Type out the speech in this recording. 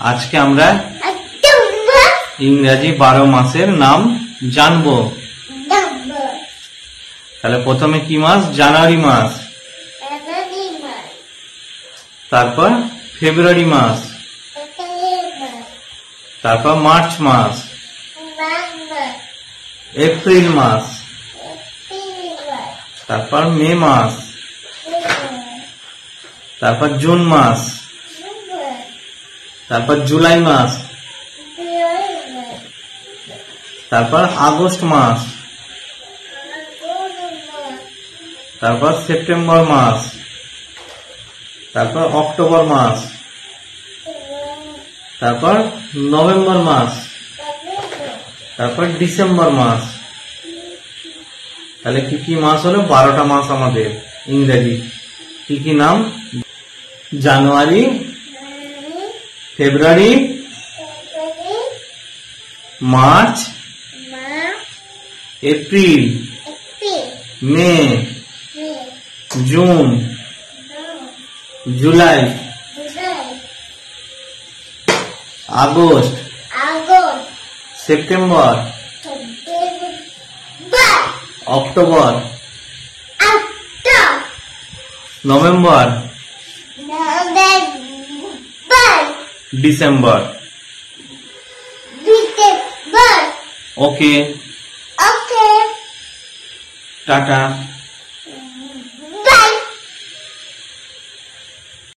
আজকে আমরা ইংরেজি 12 মাসের নাম জানবো। তাহলে প্রথমে কি মাস? জানুয়ারি মাস, তারপর ফেব্রুয়ারি মাস, তারপর মার্চ মাস, এপ্রিল মাস, তারপর মে মাস, তারপর জুন মাস, তারপর জুলাই মাস, তারপর আগস্ট মাস, তারপর সেপ্টেম্বর মাস, তারপর অক্টোবর মাস, তারপর নভেম্বর মাস, তারপর ডিসেম্বর মাস। তাহলে কি কি মাস হলো? 12টা মাস আমাদের ইংরেজি। কি কি নাম? January, February, March, April, May, June, July, August, September, October, November, December. Okay, tata.